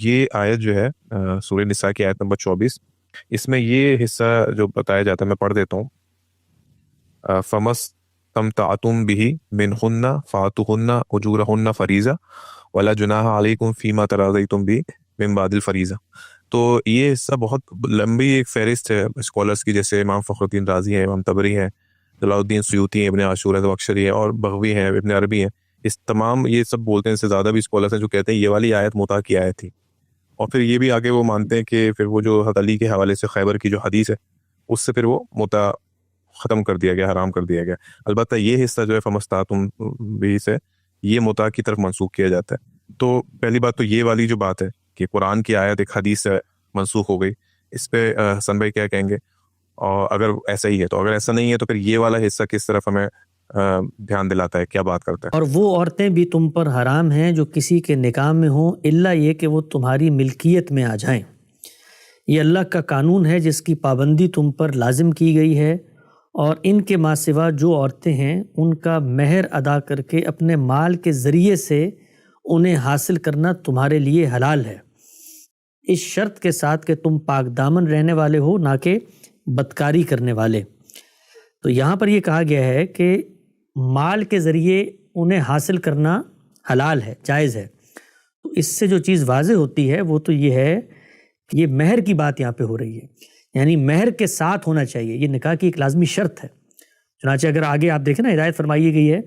یہ آیت جو ہے سورہ نساء کی آیت نمبر 24، اس میں یہ حصہ جو بتایا جاتا ہے میں پڑھ دیتا ہوں. فَمَسْتَمْتَعْتُمْ بِهِ مِنْهُنَّ فَآتُوهُنَّ أُجُورَهُنَّ فَرِيضَةً وَلَا جُنَاحَ عَلَيْكُمْ فِيمَا تَرَاضَيْتُمْ بِهِ مِنْ بَعْدِ الْفَرِيضَةِ. تو یہ حصہ بہت لمبی ایک فہرست ہے اسکالرس کی، جیسے امام فخر الدین رازی ہیں، امام طبری ہیں، جلال الدین سیوطی ہیں، ابن عاشور زمخشری ہیں، اور بغوی ہیں، ابن عربی ہیں. اس تمام یہ سب بولتے ہیں، اس سے زیادہ بھی اسکالرس ہیں جو کہتے ہیں یہ والی آیت متع کی آیت تھی. اور پھر یہ بھی آگے وہ مانتے ہیں کہ پھر وہ جو حضرت علی کے حوالے سے خیبر کی جو حدیث ہے اس سے پھر وہ متع ختم کر دیا گیا، حرام کر دیا گیا. البتہ یہ حصہ جو ہے فمستعتم بھی سے یہ متع کی طرف منسوخ کیا جاتا ہے. تو پہلی بات تو یہ والی جو بات ہے کہ قرآن کی آیت ایک حدیث سے منسوخ ہو گئی، اس پہ حسن بھائی کیا کہیں گے؟ اور اگر ایسا ہی ہے تو، اگر ایسا نہیں ہے تو پھر یہ والا حصہ کس طرف ہمیں دھیان دلاتا ہے، کیا بات کرتا ہے؟ اور وہ عورتیں بھی تم پر حرام ہیں جو کسی کے نکاح میں ہوں، الا یہ کہ وہ تمہاری ملکیت میں آ جائیں. یہ اللہ کا قانون ہے جس کی پابندی تم پر لازم کی گئی ہے، اور ان کے ماں سوا جو عورتیں ہیں ان کا مہر ادا کر کے اپنے مال کے ذریعے سے انہیں حاصل کرنا تمہارے لیے حلال ہے، اس شرط کے ساتھ کہ تم پاک دامن رہنے والے ہو، نہ کہ بدکاری کرنے والے. تو یہاں پر یہ کہا گیا ہے کہ مال کے ذریعے انہیں حاصل کرنا حلال ہے، جائز ہے. تو اس سے جو چیز واضح ہوتی ہے وہ تو یہ ہے کہ یہ مہر کی بات یہاں پہ ہو رہی ہے، یعنی مہر کے ساتھ ہونا چاہیے، یہ نکاح کی ایک لازمی شرط ہے. چنانچہ اگر آگے آپ دیکھیں نا، ہدایت فرمائی گئی ہے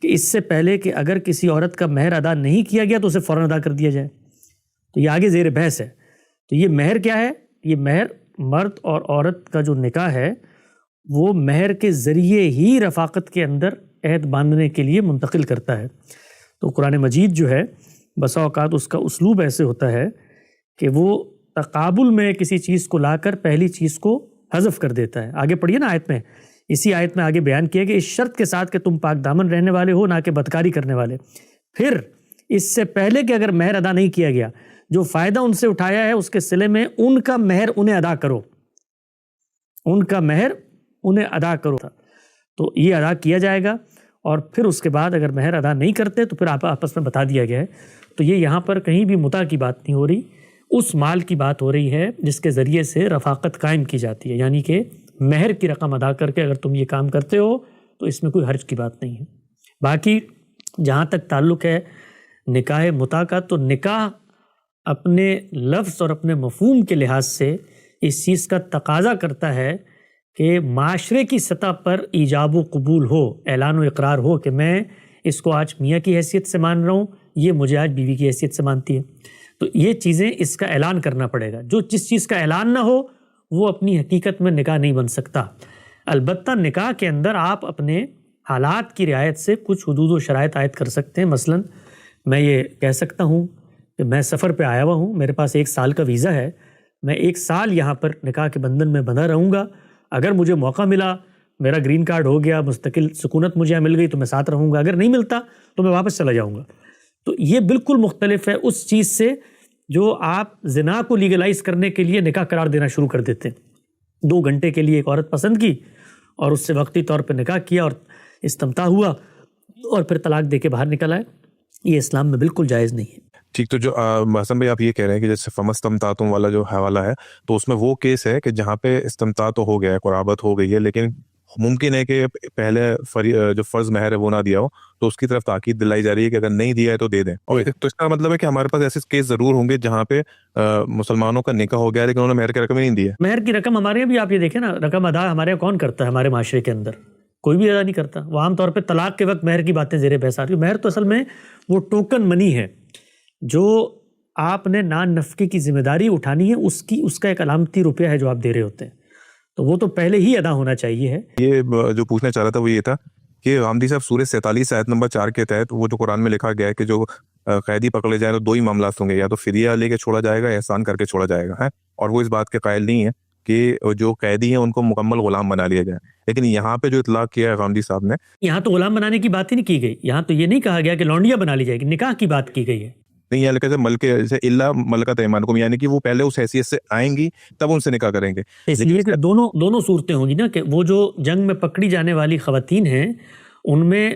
کہ اس سے پہلے کہ اگر کسی عورت کا مہر ادا نہیں کیا گیا تو اسے فوراً ادا کر دیا جائے. تو یہ آگے زیر بحث ہے. تو یہ مہر کیا ہے؟ یہ مہر مرد اور عورت کا جو نکاح ہے وہ مہر کے ذریعے ہی رفاقت کے اندر عہد باندھنے کے لیے منتقل کرتا ہے. تو قرآن مجید جو ہے بسا اوقات اس کا اسلوب ایسے ہوتا ہے کہ وہ تقابل میں کسی چیز کو لا کر پہلی چیز کو حذف کر دیتا ہے. آگے پڑھیے نا آیت میں، اسی آیت میں آگے بیان کیا کہ اس شرط کے ساتھ کہ تم پاک دامن رہنے والے ہو، نہ کہ بدکاری کرنے والے. پھر اس سے پہلے کہ اگر مہر ادا نہیں کیا گیا، جو فائدہ ان سے اٹھایا ہے اس کے صلے میں ان کا مہر انہیں ادا کرو، ان کا مہر انہیں ادا کرو. تو یہ ادا کیا جائے گا، اور پھر اس کے بعد اگر مہر ادا نہیں کرتے تو پھر آپس میں بتا دیا گیا ہے. تو یہ یہاں پر کہیں بھی متع کی بات نہیں ہو رہی، اس مال کی بات ہو رہی ہے جس کے ذریعے سے رفاقت قائم کی جاتی ہے. یعنی کہ مہر کی رقم ادا کر کے اگر تم یہ کام کرتے ہو تو اس میں کوئی حرج کی بات نہیں ہے. باقی جہاں تک تعلق ہے نکاح متع کا، تو نکاح اپنے لفظ اور اپنے مفہوم کے لحاظ سے اس چیز کا تقاضا کرتا ہے کہ معاشرے کی سطح پر ایجاب و قبول ہو، اعلان و اقرار ہو کہ میں اس کو آج میاں کی حیثیت سے مان رہا ہوں، یہ مجھے آج بیوی کی حیثیت سے مانتی ہے. تو یہ چیزیں اس کا اعلان کرنا پڑے گا. جو جس چیز کا اعلان نہ ہو وہ اپنی حقیقت میں نکاح نہیں بن سکتا. البتہ نکاح کے اندر آپ اپنے حالات کی رعایت سے کچھ حدود و شرائط عائد کر سکتے ہیں. مثلا میں یہ کہہ سکتا ہوں کہ میں سفر پہ آیا ہوا ہوں، میرے پاس 1 سال کا ویزا ہے، میں 1 سال یہاں پر نکاح کے بندھن میں بندھا رہوں گا. اگر مجھے موقع ملا، میرا گرین کارڈ ہو گیا، مستقل سکونت مجھے مل گئی تو میں ساتھ رہوں گا، اگر نہیں ملتا تو میں واپس چلا جاؤں گا. تو یہ بالکل مختلف ہے اس چیز سے جو آپ زنا کو لیگلائز کرنے کے لیے نکاح قرار دینا شروع کر دیتے ہیں. 2 گھنٹے کے لیے ایک عورت پسند کی اور اس سے وقتی طور پہ نکاح کیا اور استمتاع ہوا اور پھر طلاق دے کے باہر نکل آئے، یہ اسلام میں بالکل جائز نہیں ہے. ٹھیک. تو جو حسن بھائی آپ یہ کہہ رہے ہیں کہ جیسے فمستمتعتم والا جو حوالہ ہے، تو اس میں وہ کیس ہے کہ جہاں پہ استمتاع تو ہو گیا ہے، قرابت ہو گئی ہے، لیکن ممکن ہے کہ پہلے جو فرض مہر ہے وہ نہ دیا ہو، تو اس کی طرف تاکید دلائی جا رہی ہے کہ اگر نہیں دیا ہے تو دے دیں. اور تو اس کا مطلب ہے کہ ہمارے پاس ایسے کیس ضرور ہوں گے جہاں پہ مسلمانوں کا نکاح ہو گیا لیکن انہوں نے مہر کی رقم ہی نہیں دی ہے. مہر کی رقم ہمارے یہاں بھی آپ یہ دیکھیں نا، رقم ادا ہمارے یہاں کون کرتا ہے؟ ہمارے معاشرے کے اندر کوئی بھی ادا نہیں کرتا. وہ عام طور پہ طلاق کے وقت مہر کی باتیں زیر بحث آ رہی. مہر تو اصل میں وہ ٹوکن منی ہے جو آپ نے نان نفقے کی ذمہ داری اٹھانی ہے، اس کا ایک علامتی روپیہ ہے جو آپ دے رہے ہوتے ہیں، تو وہ تو پہلے ہی ادا ہونا چاہیے ہے. یہ جو پوچھنا چاہ رہا تھا وہ یہ تھا کہ غامدی صاحب سورہ 47 آیت نمبر 4 کے تحت وہ جو قرآن میں لکھا گیا ہے کہ جو قیدی پکڑے جائیں تو 2 ہی معاملات ہوں گے، یا تو فدیہ لے کے چھوڑا جائے گا یا احسان کر کے چھوڑا جائے گا، اور وہ اس بات کے قائل نہیں ہے کہ جو قیدی ہیں ان کو مکمل غلام بنا لیا جائے. لیکن یہاں پہ جو اطلاق کیا ہے غامدی صاحب نے، یہاں تو غلام بنانے کی بات ہی نہیں کی گئی. یہاں تو یہ نہیں کہا گیا کہ لونڈیاں بنا لی جائے گی، نکاح کی بات کی گئی ہے. نہیں، یہاں لکھا ہے ملکہ جیسے الا ملکۃ ایمانکم، یعنی کہ وہ پہلے اس حیثیت سے آئیں گی تب ان سے نکاح کریں گے. اس لیے کہ دونوں صورتیں ہوں گی نا، کہ وہ جو جنگ میں پکڑی جانے والی خواتین ہیں ان میں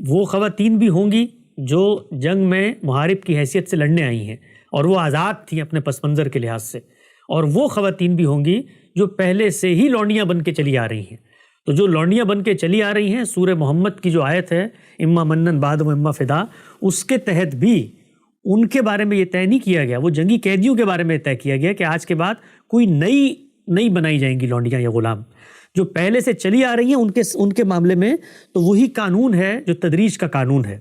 وہ خواتین بھی ہوں گی جو جنگ میں محارب کی حیثیت سے لڑنے آئی ہیں، اور وہ آزاد تھیں اپنے پس منظر کے لحاظ سے، اور وہ خواتین بھی ہوں گی جو پہلے سے ہی لونڈیاں بن کے چلی آ رہی ہیں۔ تو جو لونڈیاں بن کے چلی آ رہی ہیں، سورہ محمد کی جو آیت ہے اما منن بعد و اما فدا، اس کے تحت بھی ان کے بارے میں یہ طے نہیں کیا گیا، وہ جنگی قیدیوں کے بارے میں طے کیا گیا کہ آج کے بعد کوئی نئی بنائی جائیں گی لونڈیاں یا غلام۔ جو پہلے سے چلی آ رہی ہیں ان کے معاملے میں تو وہی قانون ہے جو تدریج کا قانون ہے۔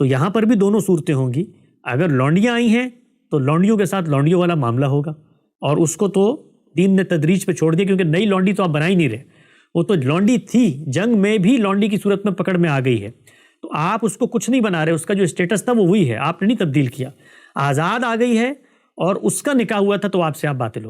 تو یہاں پر بھی دونوں صورتیں ہوں گی، اگر لونڈیاں آئی ہیں تو لونڈیوں کے ساتھ لونڈیوں والا معاملہ ہوگا، اور اس کو تو دین نے تدریج پہ چھوڑ دیا، کیونکہ نئی لونڈی تو آپ بنا ہی نہیں رہے، وہ تو لونڈی تھی، جنگ میں بھی لونڈی کی صورت میں پکڑ میں آ گئی ہے، تو آپ اس کو کچھ نہیں بنا رہے، اس کا جو اسٹیٹس تھا وہ وہی ہے، آپ نے نہیں تبدیل کیا، آزاد آ گئی ہے اور اس کا نکاح ہوا تھا تو آپ سے آپ باطل ہو